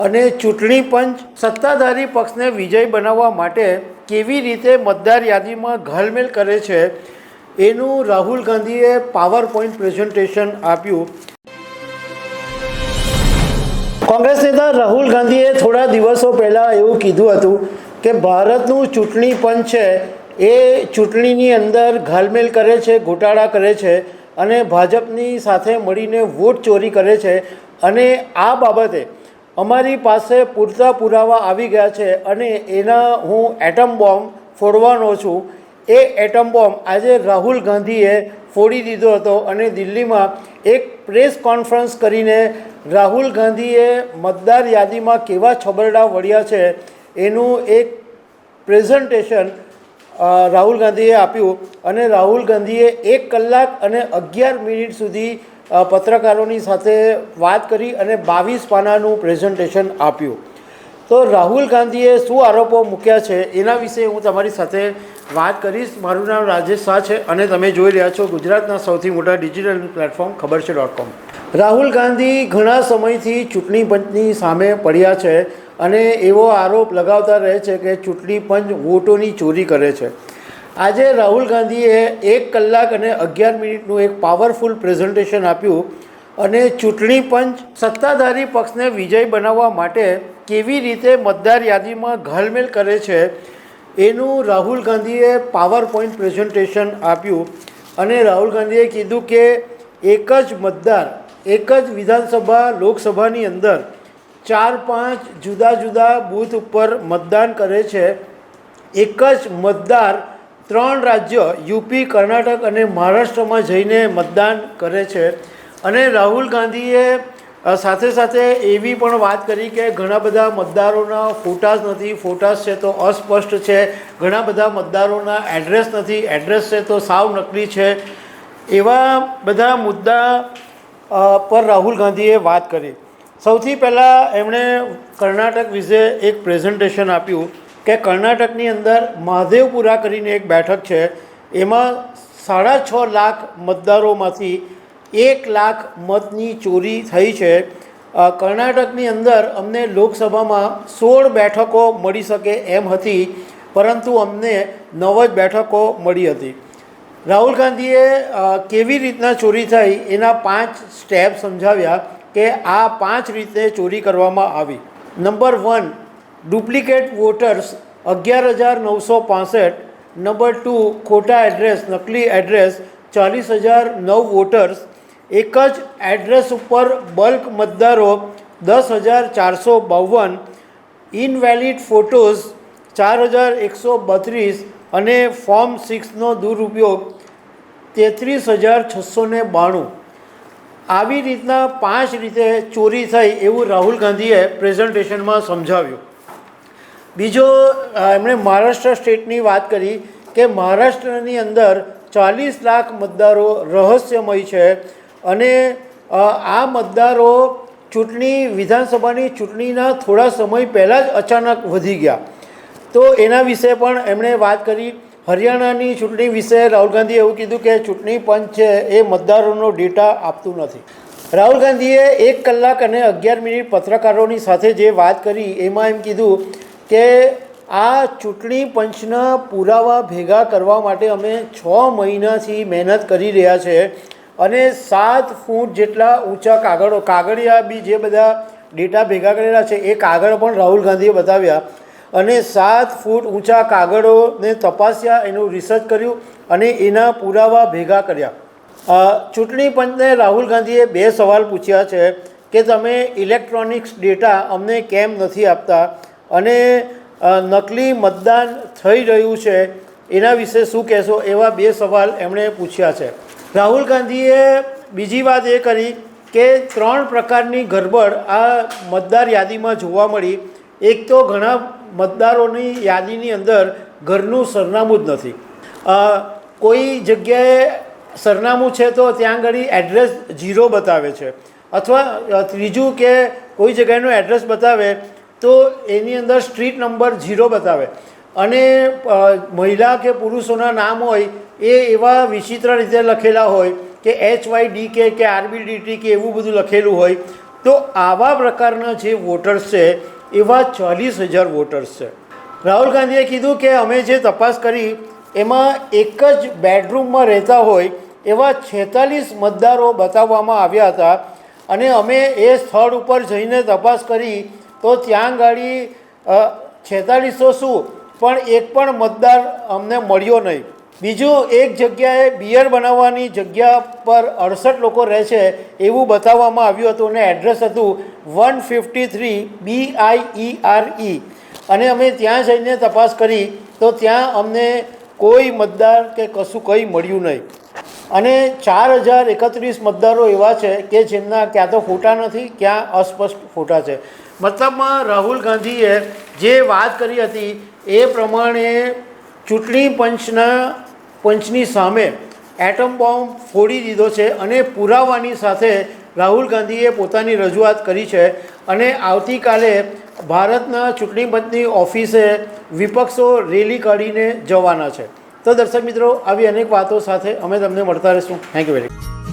અને ચૂંટણી પંચ સત્તાધારી પક્ષને વિજય બનાવવા માટે કેવી રીતે મતદાર યાદીમાં ઘાલમેલ કરે છે એનું રાહુલ ગાંધીએ પાવર પોઈન્ટ પ્રેઝન્ટેશન આપ્યું. કોંગ્રેસ નેતા રાહુલ ગાંધીએ થોડા દિવસો પહેલાં એવું કીધું હતું કે ભારતનું ચૂંટણી પંચ છે એ ચૂંટણીની અંદર ઘાલમેલ કરે છે, ગોટાળા કરે છે અને ભાજપની સાથે મળીને વોટ ચોરી કરે છે. અને આ બાબતે અમારી પાસે પૂરતા પુરાવા આવી ગયા છે અને એના હું એટમ બોમ્બ ફોડવાનો છું. એ એટમ બોમ્બ આજે રાહુલ ગાંધીએ ફોડી દીધો હતો અને દિલ્હીમાં એક પ્રેસ કોન્ફરન્સ કરીને રાહુલ ગાંધીએ મતદાર યાદીમાં કેવા છબરડા વળ્યા છે એનું એક પ્રેઝન્ટેશન રાહુલ ગાંધીએ આપ્યું. અને રાહુલ ગાંધીએ 1 કલાક અને 11 મિનિટ સુધી પત્રકારોની સાથે વાત કરી અને 22 પાનાનું પ્રેઝન્ટેશન આપ્યું. તો રાહુલ ગાંધીએ શું આરોપો મૂક્યા છે એના વિશે હું તમારી સાથે વાત કરીશ. મારું નામ રાજેશ શાહ છે અને તમે જોઈ રહ્યા છો ગુજરાતના સૌથી મોટા ડિજિટલ પ્લેટફોર્મ ખબરછે.com. રાહુલ ગાંધી ઘણા સમયથી ચૂંટણી પંચની સામે પડ્યા છે અને એવો આરોપ લગાવતા રહે છે કે ચૂંટણી પંચ વોટોની ચોરી કરે છે. આજે રાહુલ ગાંધીએ 1 કલાક અને 11 મિનિટનું એક પાવરફુલ પ્રેઝન્ટેશન આપ્યું અને ચૂંટણી પંચ સત્તાધારી પક્ષને વિજય બનાવવા માટે કેવી રીતે મતદાર યાદીમાં ઘાલમેલ કરે છે એનું રાહુલ ગાંધીએ પાવર પોઈન્ટ પ્રેઝન્ટેશન આપ્યું. અને રાહુલ ગાંધીએ કીધું કે એક જ મતદાર એક જ વિધાનસભા લોકસભાની અંદર 4-5 જુદા જુદા બૂથ ઉપર મતદાન કરે છે. એક જ મતદાર 3 રાજ્ય યુપી, કર્ણાટક અને મહારાષ્ટ્રમાં જઈને મતદાન કરે છે. અને રાહુલ ગાંધીએ સાથે સાથે એવી પણ વાત કરી કે ઘણા બધા મતદારોના ફોટાસ નથી, ફોટાસ છે તો અસ્પષ્ટ છે, ઘણા બધા મતદારોના એડ્રેસ નથી, એડ્રેસ છે તો સાવ નકલી છે. એવા બધા મુદ્દા પર રાહુલ ગાંધીએ વાત કરી. સૌથી પહેલાં એમણે કર્ણાટક વિશે એક પ્રેઝન્ટેશન આપ્યું કે કર્ણાટકની અંદર મહાદેવપુરા કરીને એક બેઠક છે, એમાં 6.5 લાખ મતદારોમાંથી 1 લાખ મતની ચોરી થઈ છે. કર્ણાટકની અંદર અમને લોકસભામાં 16 બેઠકો મળી શકે એમ હતી, પરંતુ અમને 9 જ બેઠકો મળી હતી. રાહુલ ગાંધીએ કેવી રીતના ચોરી થઈ એના 5 સ્ટેપ સમજાવ્યા કે આ 5 રીતે ચોરી કરવામાં આવી. Number 1, duplicate voters 11,965. નંબર 2, ખોટા એડ્રેસ, નકલી એડ્રેસ 40,009 વોટર્સ. એક જ એડ્રેસ ઉપર બલ્ક મતદારો 10,452. ઇનવેલિડ ફોટોઝ 4,132 અને ફોર્મ 6નો દુરુપયોગ 33,692. આવી રીતના 5 રીતે ચોરી થઈ એવું રાહુલ ગાંધીએ પ્રેઝન્ટેશનમાં સમજાવ્યું. બીજો એમણે મહારાષ્ટ્ર સ્ટેટની વાત કરી કે મહારાષ્ટ્રની અંદર 40 લાખ મતદારો રહસ્યમય છે અને આ મતદારો વિધાનસભાની ચૂંટણીના થોડા સમય પહેલાં જ અચાનક વધી ગયા. તો એના વિશે પણ એમણે વાત કરી. હરિયાણાની ચૂંટણી વિશે રાહુલ ગાંધીએ એવું કીધું કે ચૂંટણી પંચ છે એ મતદારોનો ડેટા આપતું નથી. રાહુલ ગાંધીએ 1 કલાક અને 11 મિનિટ પત્રકારોની સાથે જે વાત કરી એમાં એમ કીધું કે આ ચૂંટણી પંચના પુરાવા ભેગા કરવા માટે અમે 6 મહિનાથી મહેનત કરી રહ્યા છે અને 7 ફૂટ જેટલા ઊંચા કાગળિયા બી જે બધા ડેટા ભેગા કરેલા છે એ કાગળ પણ રાહુલ ગાંધીએ બતાવ્યા અને 7 ફૂટ ઊંચા કાગળોને તપાસ્યા, એનું રિસર્ચ કર્યું અને એના પુરાવા ભેગા કર્યા. ચૂંટણી પંચને રાહુલ ગાંધીએ 2 સવાલ પૂછ્યા છે કે તમે ઇલેક્ટ્રોનિક્સ ડેટા અમને કેમ નથી આપતા અને નકલી મતદાન થઈ રહ્યું છે એના વિશે શું કહેશો, એવા 2 સવાલ એમણે પૂછ્યા છે. રાહુલ ગાંધીએ બીજી વાત એ કરી કે 3 પ્રકારની ગરબડ આ મતદાર યાદીમાં જોવા મળી. એક તો ઘણા મતદારોની યાદીની અંદર ઘરનું સરનામું જ નથી. કોઈ જગ્યાએ સરનામું છે તો ત્યાં આગળ એડ્રેસ 0 બતાવે છે, અથવા ત્રીજું કે કોઈ જગ્યાનું એડ્રેસ બતાવે તો એની અંદર સ્ટ્રીટ નંબર 0 બતાવે અને મહિલા કે પુરુષોના નામ હોય એ એવા વિચિત્ર રીતે લખેલા હોય કે HYDK કે RBDT કે એવું બધું લખેલું હોય. તો આવા પ્રકારના જે વોટર્સ છે એવા 40,000 વોટર્સ છે. રાહુલ ગાંધીએ કીધું કે અમે જે તપાસ કરી એમાં એક જ બેડરૂમમાં રહેતા હોય એવા 46 મતદારો બતાવવામાં આવ્યા હતા અને અમે એ સ્થળ ઉપર જઈને તપાસ કરી તો ત્યાં ગાડી 4600 શું પણ એક પણ મતદાર અમને મળ્યો નહીં. બીજું, એક જગ્યાએ બિયર બનાવવાની જગ્યા પર 68 લોકો રહે છે એવું બતાવવામાં આવ્યું હતું અને એડ્રેસ હતું 153 BIERE અને અમે ત્યાં જઈને તપાસ કરી તો ત્યાં અમને કોઈ મતદાર કે કશું કંઈ મળ્યું નહીં. અને 4031 મતદારો એવા છે કે જેમના ક્યાં તો ફોટા નથી, ક્યાં અસ્પષ્ટ ફોટા છે. મતલબમાં રાહુલ ગાંધીએ જે વાત કરી હતી એ પ્રમાણે ચૂંટણી પંચની સામે એટમ બોમ્બ ફોડી દીધો છે અને પુરાવાની સાથે રાહુલ ગાંધીએ પોતાની રજૂઆત કરી છે અને આવતીકાલે ભારતના ચૂંટણી પંચની ઓફિસે વિપક્ષો રેલી કાઢીને જવાના છે. તો દર્શક મિત્રો, આવી અનેક વાતો સાથે અમે તમને મળતા રહીશું. Thank you very much.